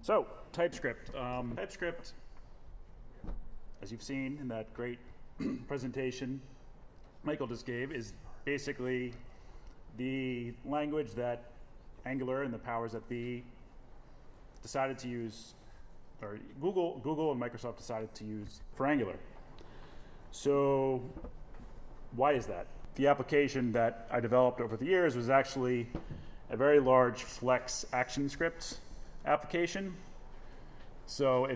So, TypeScript. TypeScript, as you've seen in that great presentation Michael just gave, is basically the language that Angular and the powers that be decided to use, or Google and Microsoft decided to use for Angular. So, why is that? The application that I developed over the years was actually a very large Flex ActionScript application. So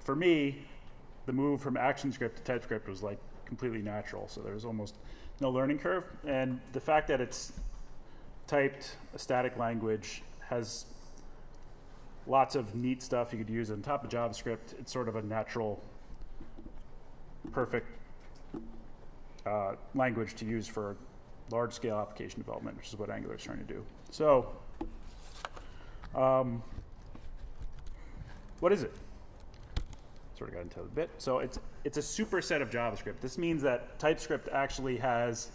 for me, the move from ActionScript to TypeScript was like completely natural. So there's almost no learning curve. And the fact that it's typed, a static language, has lots of neat stuff you could use on top of JavaScript. It's sort of a natural, perfect language to use for large-scale application development, which is what Angular is trying to do. So, what is it? Sort of got into it a bit. So it's a superset of JavaScript. This means that TypeScript actually has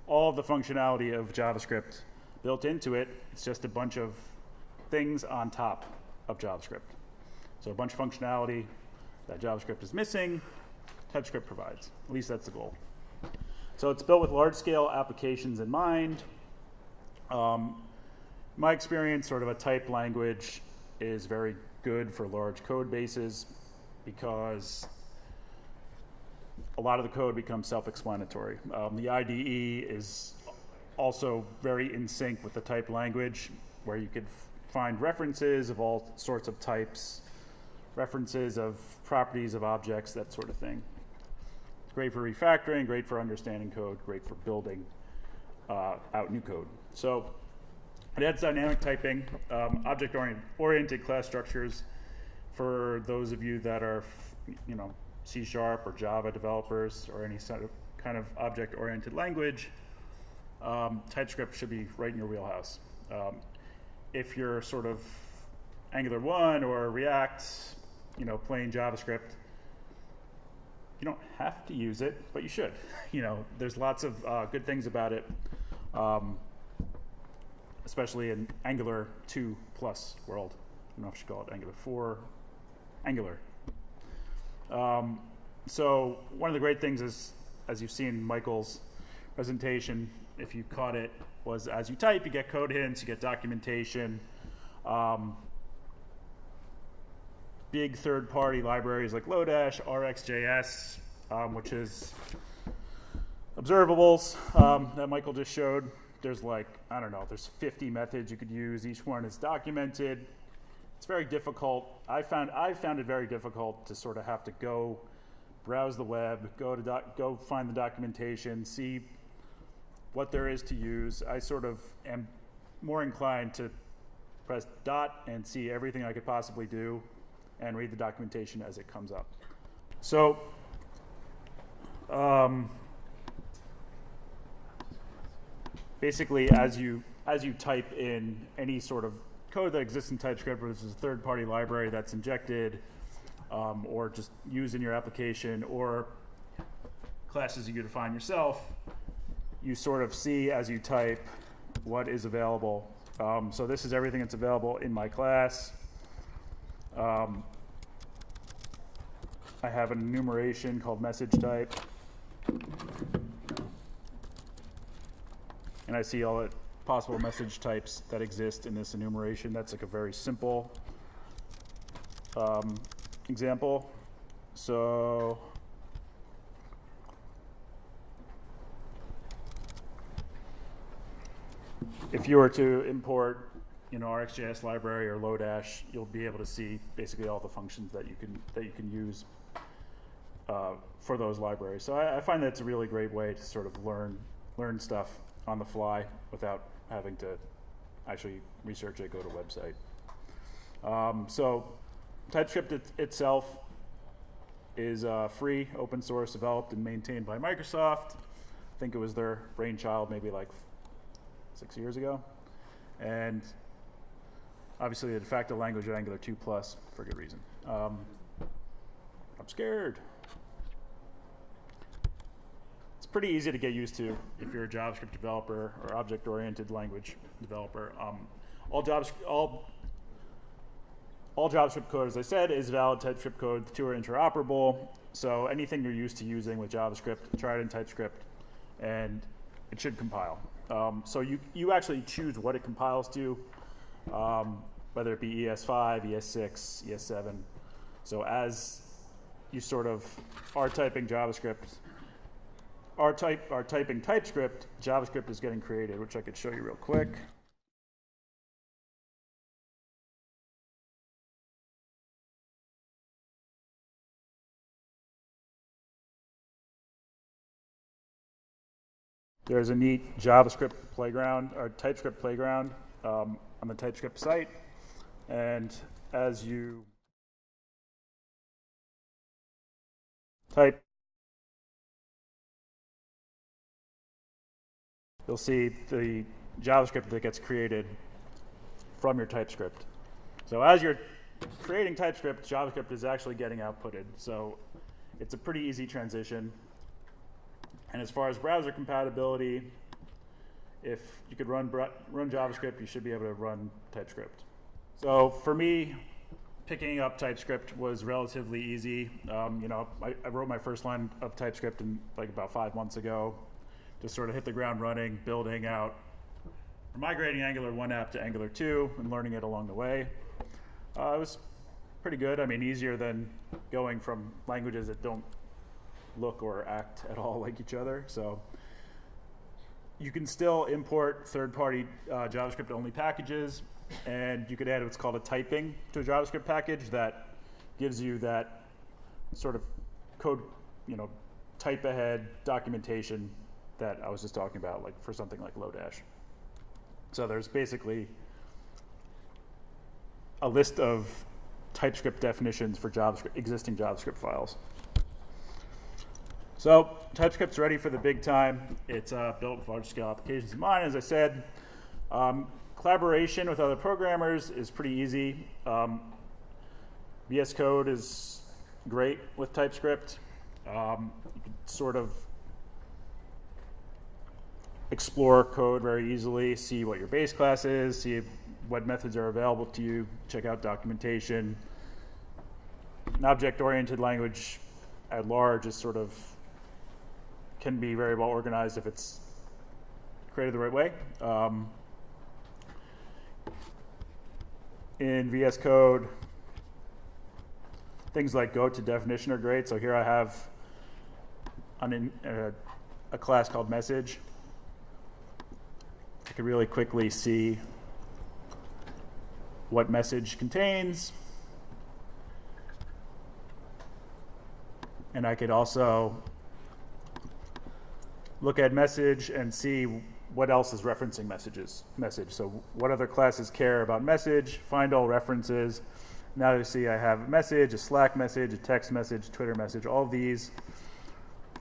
all of the functionality of JavaScript built into it. It's just a bunch of things on top of JavaScript. So a bunch of functionality that JavaScript is missing, TypeScript provides. At least that's the goal. So it's built with large-scale applications in mind. My experience, sort of a type language, is very good for large code bases because a lot of the code becomes self-explanatory. The IDE is also very in sync with the type language, where you could find references of all sorts of types, references of properties of objects, that sort of thing. It's great for refactoring, great for understanding code, great for building out new code. So it adds dynamic typing, object-oriented class structures. For those of you that are, C# or Java developers or any sort of kind of object-oriented language, TypeScript should be right in your wheelhouse. If you're sort of Angular 1 or React, plain JavaScript, you don't have to use it, but you should. There's lots of good things about it, especially in Angular 2 plus world. I don't know if I should call it Angular 4. Angular. So one of the great things is, as you've seen in Michael's presentation, if you caught it, was as you type, you get code hints, you get documentation. Big third-party libraries like Lodash, RxJS, which is observables that Michael just showed. There's there's 50 methods you could use. Each one is documented. It's very difficult. I found it very difficult to sort of have to go browse the web, go find the documentation, see what there is to use. I sort of am more inclined to press dot and see everything I could possibly do and read the documentation as it comes up. So, basically, as you type in any sort of code that exists in TypeScript, which is a third-party library that's injected or just used in your application, or classes you define yourself, you sort of see as you type what is available. So this is everything that's available in my class. I have an enumeration called message type, and I see all the possible message types that exist in this enumeration. That's like a very simple example. So if you were to import, RxJS library or Lodash, you'll be able to see basically all the functions that you can use for those libraries. So I find that's a really great way to sort of learn stuff on the fly without having to actually research it, go to a website. So TypeScript itself is free, open source, developed and maintained by Microsoft. I think it was their brainchild maybe like 6 years ago. And obviously the de facto language of Angular 2 plus for good reason. I'm scared. It's pretty easy to get used to if you're a JavaScript developer or object-oriented language developer. All all JavaScript code, as I said, is valid TypeScript code. The two are interoperable. So anything you're used to using with JavaScript, try it in TypeScript, and it should compile. So you actually choose what it compiles to, whether it be ES5, ES6, ES7. So as you sort of are typing JavaScript, are typing TypeScript, JavaScript is getting created, which I could show you real quick. There's a neat JavaScript playground, or TypeScript playground on the TypeScript site. And as you type, you'll see the JavaScript that gets created from your TypeScript. So as you're creating TypeScript, JavaScript is actually getting outputted. So it's a pretty easy transition. And as far as browser compatibility, if you could run JavaScript, you should be able to run TypeScript. So for me, picking up TypeScript was relatively easy. I wrote my first line of TypeScript in like about 5 months ago. Just sort of hit the ground running, building out, migrating Angular 1 app to Angular 2 and learning it along the way. It was pretty good. I mean, easier than going from languages that don't look or act at all like each other. So you can still import third-party JavaScript-only packages, and you could add what's called a typing to a JavaScript package that gives you that sort of code, type ahead documentation that I was just talking about, like for something like Lodash. So there's basically a list of TypeScript definitions for existing JavaScript files. So TypeScript's ready for the big time. It's built with large-scale applications in mind, as I said. Collaboration with other programmers is pretty easy. VS Code is great with TypeScript. You can sort of explore code very easily, see what your base class is, see what methods are available to you, check out documentation. An object-oriented language at large is sort of can be very well organized if it's created the right way. In VS Code, things like go to definition are great. So here I have a class called message. I can really quickly see what message contains. And I could also look at message and see what else is referencing message. So what other classes care about message, find all references. Now you see I have a message, a Slack message, a text message, Twitter message. All of these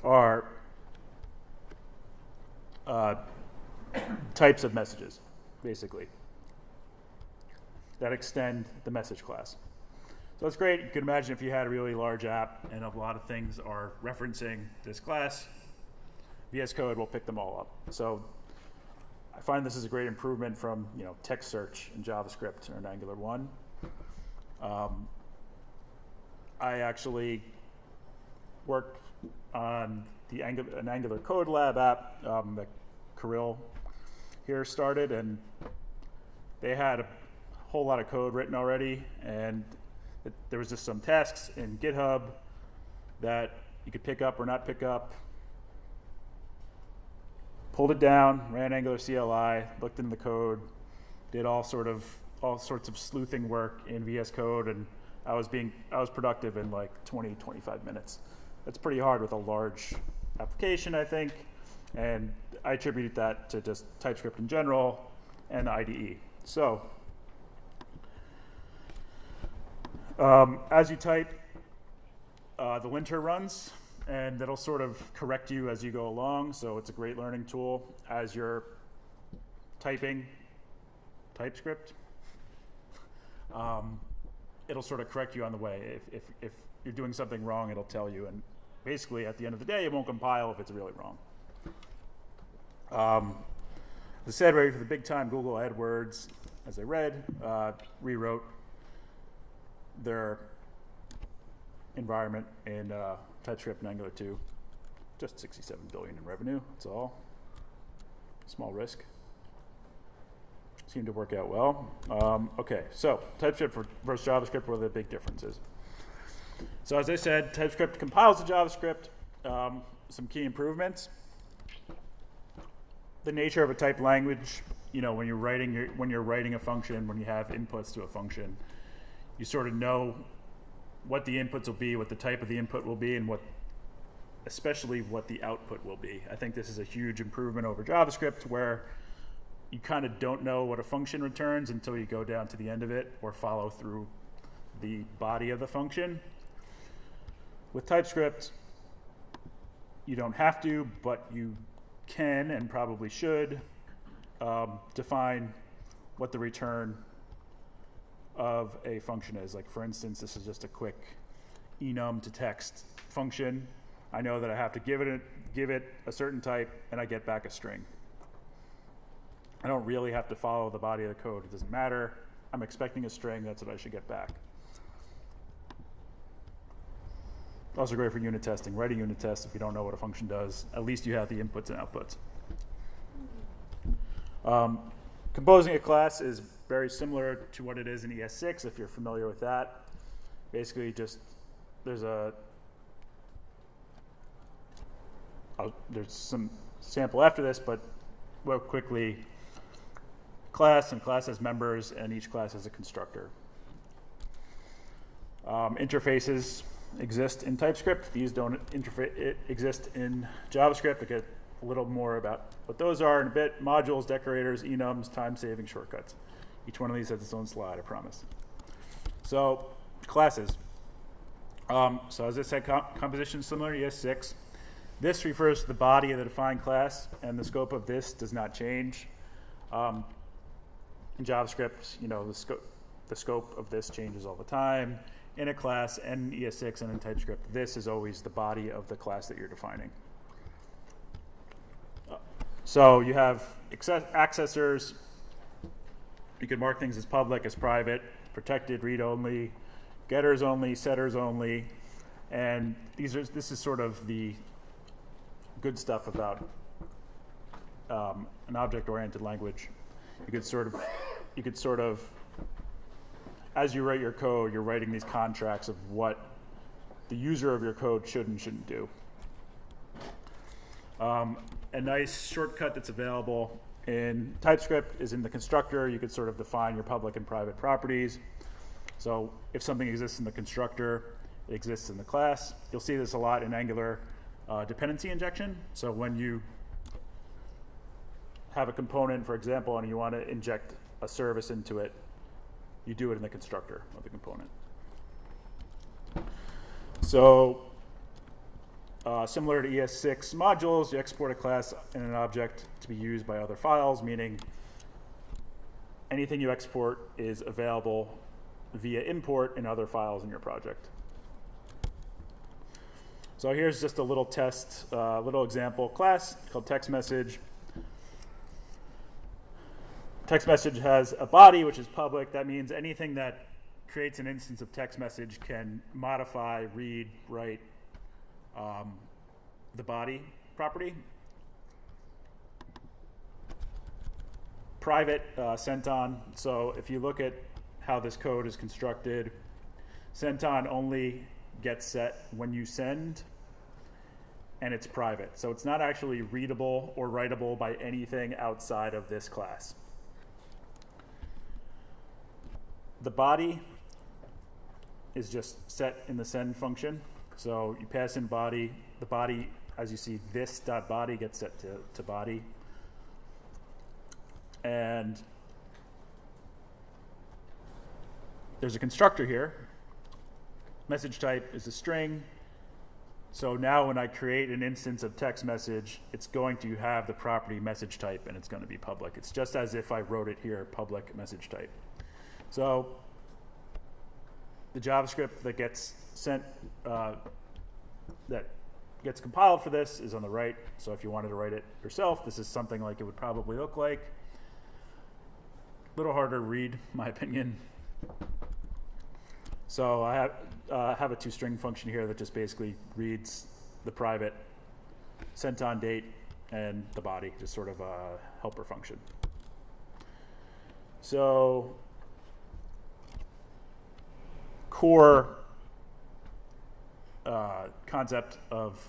are types of messages, basically, that extend the message class. So it's great. You can imagine if you had a really large app and a lot of things are referencing this class, VS Code will pick them all up. So I find this is a great improvement from text search in JavaScript or in Angular 1. I actually worked on an Angular Code Lab app that Kirill here started, and they had a whole lot of code written already, and there was just some tasks in GitHub that you could pick up or not pick up. Pulled it down, ran Angular CLI, looked in the code, did all sorts of sleuthing work in VS Code, and I was productive in like 20-25 minutes. That's pretty hard with a large application, I think, and I attribute that to just TypeScript in general and the IDE. So as you type, the linter runs, and it'll sort of correct you as you go along. So it's a great learning tool as you're typing TypeScript. It'll sort of correct you on the way. If you're doing something wrong, it'll tell you. And basically, at the end of the day, it won't compile if it's really wrong. As I said, ready for the big time, Google AdWords, as I read, rewrote their environment in TypeScript and Angular 2. Just 67 billion in revenue, that's all. Small risk. Seemed to work out well. Okay, so TypeScript versus JavaScript, what are the big differences? So as I said, TypeScript compiles the JavaScript. Some key improvements. The nature of a typed language, you know, when you're writing a function, when you have inputs to a function, you sort of know what the inputs will be, what the type of the input will be, and especially what the output will be. I think this is a huge improvement over JavaScript, where you kind of don't know what a function returns until you go down to the end of it or follow through the body of the function. With TypeScript, you don't have to, but you can and probably should define what the return of a function is. Like, for instance, this is just a quick enum to text function. I know that I have to give it a certain type, and I get back a string. I don't really have to follow the body of the code. It doesn't matter. I'm expecting a string. That's what I should get back. Also great for unit testing. Write a unit test if you don't know what a function does. At least you have the inputs and outputs. Composing a class is very similar to what it is in ES6, if you're familiar with that. Basically, just there's some sample after this, but real quickly, class has members, and each class has a constructor. Interfaces exist in TypeScript. These don't exist in JavaScript. I'll get a little more about what those are in a bit. Modules, decorators, enums, time-saving shortcuts. Each one of these has its own slide, I promise. So, classes. So as I said, composition is similar to ES6. This refers to the body of the defined class, and the scope of this does not change. In JavaScript, you know, the scope of this changes all the time. In a class, and in ES6 and in TypeScript, this is always the body of the class that you're defining. So you have accessors. You can mark things as public, as private, protected, read-only, getters only, setters only, and this is sort of the good stuff about an object-oriented language. You could sort of, as you write your code, you're writing these contracts of what the user of your code should and shouldn't do. A nice shortcut that's available in TypeScript is in the constructor. You could sort of define your public and private properties. So if something exists in the constructor, it exists in the class. You'll see this a lot in Angular dependency injection. So when you have a component, for example, and you want to inject a service into it, you do it in the constructor of the component. So similar to ES6 modules, you export a class and an object to be used by other files, meaning anything you export is available via import in other files in your project. So here's just a little test, little example class called TextMessage. TextMessage has a body, which is public. That means anything that creates an instance of TextMessage can modify, read, write the body property. Private, sent on. So if you look at how this code is constructed, sent on only gets set when you send, and it's private. So it's not actually readable or writable by anything outside of this class. The body is just set in the send function. So you pass in body. The body, as you see, this.body gets set to body. And there's a constructor here. Message type is a string. So now when I create an instance of text message, it's going to have the property message type, and it's going to be public. It's just as if I wrote it here, public message type. So the JavaScript that gets sent, that gets compiled for this is on the right. So if you wanted to write it yourself, this is something like it would probably look like. A little harder to read, in my opinion. So I have a toString function here that just basically reads the private centon date and the body, just sort of a helper function. So core concept of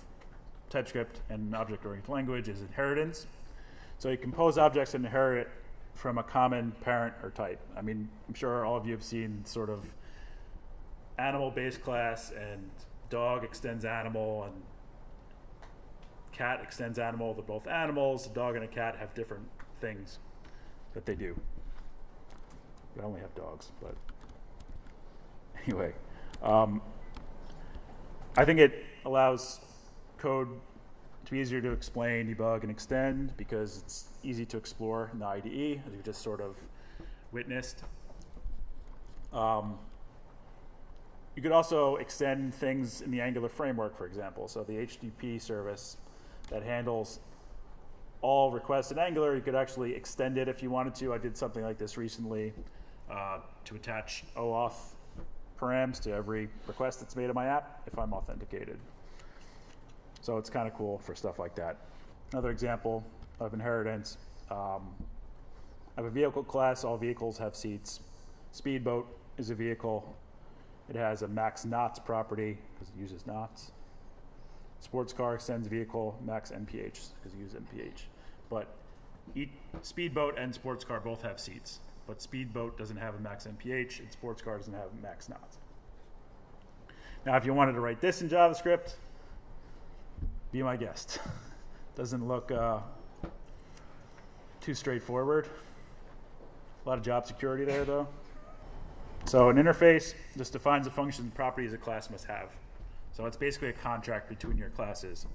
TypeScript and object-oriented language is inheritance. So you compose objects and inherit from a common parent or type. I mean, I'm sure all of you have seen sort of animal-based class, and dog extends animal, and cat extends animal. They're both animals. A dog and a cat have different things that they do. I only have dogs, but anyway. I think it allows code to be easier to explain, debug, and extend because it's easy to explore in the IDE, as you just sort of witnessed. You could also extend things in the Angular framework, for example. So the HTTP service that handles all requests in Angular, you could actually extend it if you wanted to. I did something like this recently to attach OAuth params to every request that's made of my app if I'm authenticated. So it's kind of cool for stuff like that. Another example of inheritance. I have a vehicle class. All vehicles have seats. Speedboat is a vehicle. It has a max knots property because it uses knots. Sports car extends vehicle max MPH because it uses MPH. But speedboat and sports car both have seats. But speedboat doesn't have a max MPH and sports car doesn't have a max knots. Now, if you wanted to write this in JavaScript, be my guest. Doesn't look too straightforward. A lot of job security there, though. So an interface just defines the functions and properties a class must have. So it's basically a contract between your classes.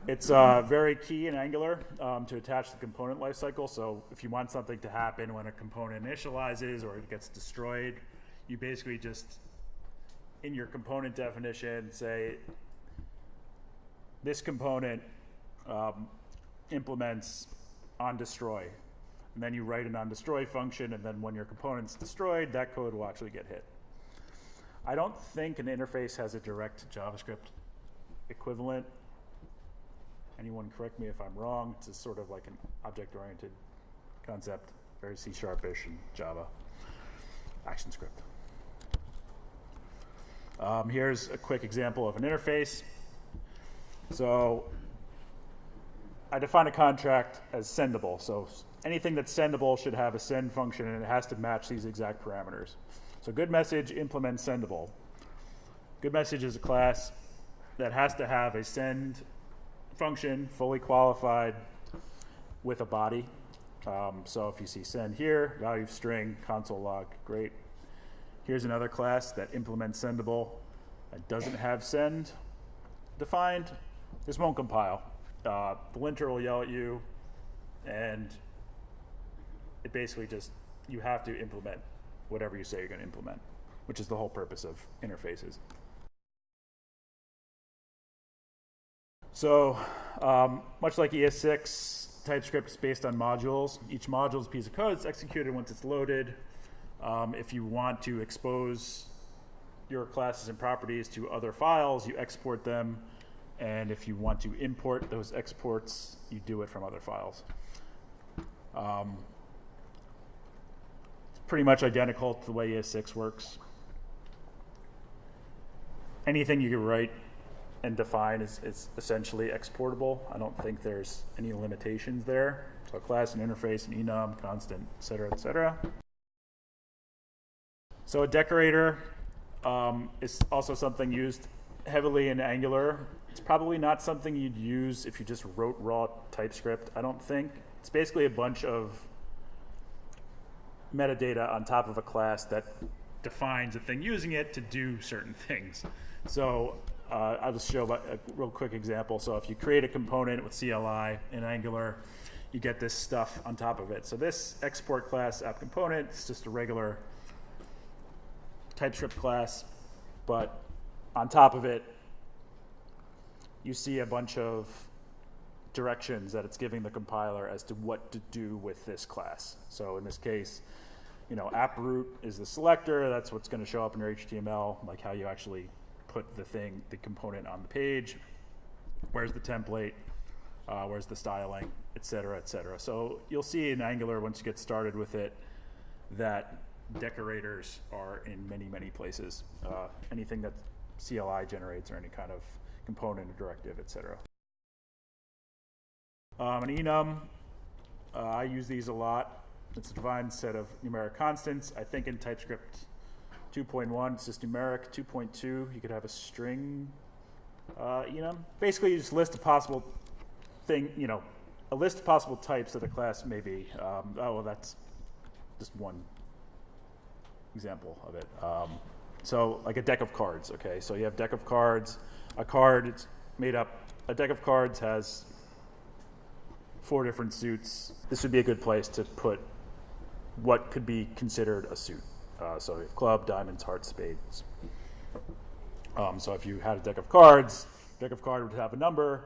It's very key in Angular to attach the component lifecycle. So if you want something to happen when a component initializes or it gets destroyed, you basically just, in your component definition, say this component implements onDestroy. And then you write an onDestroy function, and then when your component's destroyed, that code will actually get hit. I don't think an interface has a direct JavaScript equivalent. Anyone correct me if I'm wrong. It's sort of like an object-oriented concept, very C#-ish in Java. ActionScript. Here's a quick example of an interface. So I define a contract as sendable. So anything that's sendable should have a send function, and it has to match these exact parameters. So goodMessage implements sendable. goodMessage is a class that has to have a send function fully qualified with a body. So if you see send here, value of string, console log, great. Here's another class that implements sendable that doesn't have send defined. This won't compile. The linter will yell at you, and it basically just, you have to implement whatever you say you're going to implement, which is the whole purpose of interfaces. So much like ES6, TypeScript is based on modules. Each module is a piece of code. It's executed once it's loaded. If you want to expose your classes and properties to other files, you export them. And if you want to import those exports, you do it from other files. It's pretty much identical to the way ES6 works. Anything you can write and define is essentially exportable. I don't think there's any limitations there. So class and interface and enum, constant, et cetera, et cetera. So a decorator is also something used heavily in Angular. It's probably not something you'd use if you just wrote raw TypeScript, I don't think. It's basically a bunch of metadata on top of a class that defines a thing using it to do certain things. So I'll just show a real quick example. So if you create a component with CLI in Angular, you get this stuff on top of it. So this export class app component is just a regular TypeScript class, but on top of it, you see a bunch of directions that it's giving the compiler as to what to do with this class. So in this case, app root is the selector. That's what's going to show up in your HTML, like how you actually put the component on the page. Where's the template? Where's the styling, et cetera, et cetera. So you'll see in Angular, once you get started with it, that decorators are in many, many places. Anything that CLI generates or any kind of component or directive, et cetera. An enum, I use these a lot. It's a defined set of numeric constants. I think in TypeScript 2.1, it's just numeric. 2.2, you could have a string enum. Basically, you just list a possible a list of possible types that a class may be. That's just one example of it. So like a deck of cards, okay? So you have deck of cards. A deck of cards has 4 different suits. This would be a good place to put what could be considered a suit. So you have club, diamonds, hearts, spades. So if you had a deck of cards, deck of card would have a number.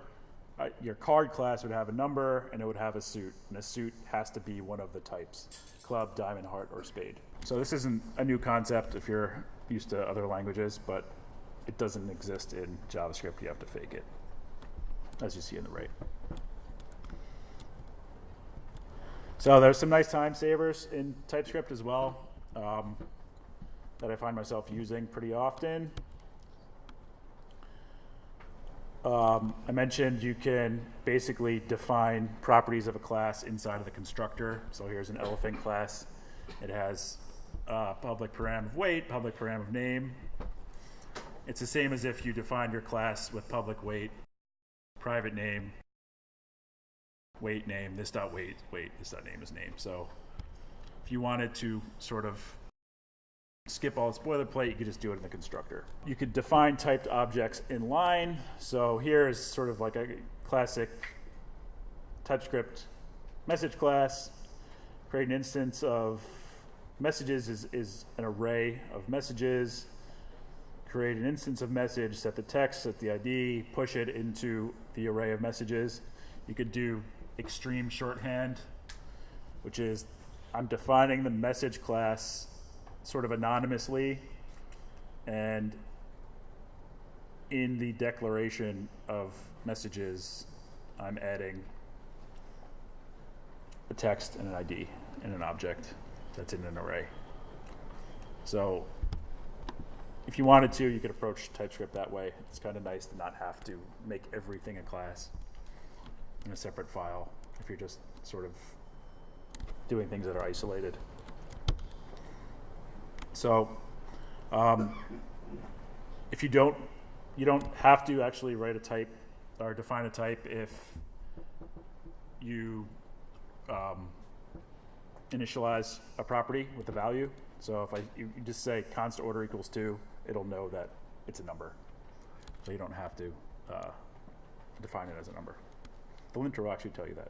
Your card class would have a number, and it would have a suit. And a suit has to be one of the types: club, diamond, heart, or spade. So this isn't a new concept if you're used to other languages, but it doesn't exist in JavaScript. You have to fake it, as you see in the right. So there's some nice time savers in TypeScript as well that I find myself using pretty often. I mentioned you can basically define properties of a class inside of the constructor. So here's an elephant class. It has public param of weight, public param of name. It's the same as if you defined your class with public weight, private name, weight name, this dot weight, this dot name is name. So if you wanted to sort of skip all the boilerplate, you could just do it in the constructor. You could define typed objects in line. So here is sort of like a classic TypeScript message class. Create an instance of messages is an array of messages. Create an instance of message, set the text, set the ID, push it into the array of messages. You could do extreme shorthand, which is I'm defining the message class sort of anonymously, and in the declaration of messages, I'm adding a text and an ID and an object that's in an array. So if you wanted to, you could approach TypeScript that way. It's kind of nice to not have to make everything a class in a separate file if you're just sort of doing things that are isolated. So if you don't have to actually write a type or define a type if you initialize a property with a value. So if you just say const order equals 2, it'll know that it's a number. So you don't have to define it as a number. The linter will actually tell you that.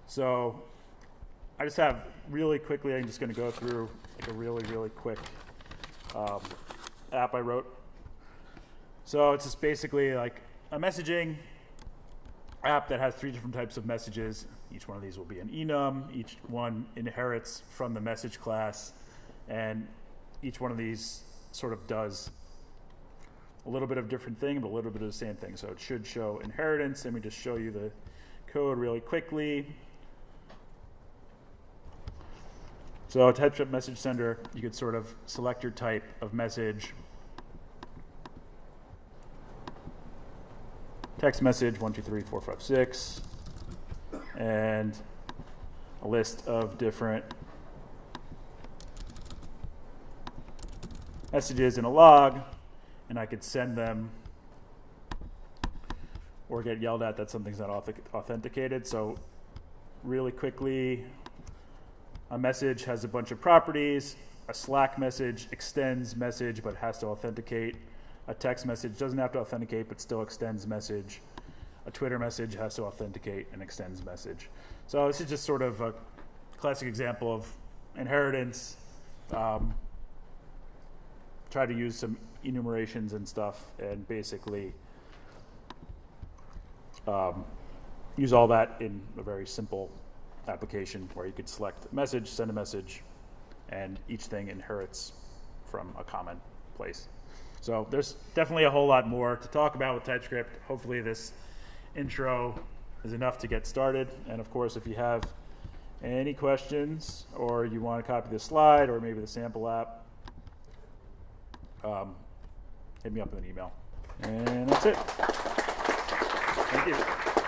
So I just have really quickly, I'm just going to go through like a really, really quick app I wrote. So it's just basically like a messaging app that has 3 different types of messages. Each one of these will be an enum. Each one inherits from the message class. And each one of these sort of does a little bit of different thing, but a little bit of the same thing. So it should show inheritance. Let me just show you the code really quickly. So a TypeScript message sender, you could sort of select your type of message. Text message 1, 2, 3, 4, 5, 6, and a list of different messages in a log, and I could send them or get yelled at that something's not authenticated. So really quickly, a message has a bunch of properties. A Slack message extends message but has to authenticate. A text message doesn't have to authenticate but still extends message. A Twitter message has to authenticate and extends message. So this is just sort of a classic example of inheritance. Try to use some enumerations and stuff and basically use all that in a very simple application where you could select a message, send a message, and each thing inherits from a common place. So there's definitely a whole lot more to talk about with TypeScript. Hopefully this intro is enough to get started. And of course, if you have any questions or you want to copy the slide or maybe the sample app, hit me up with an email. And that's it. Thank you.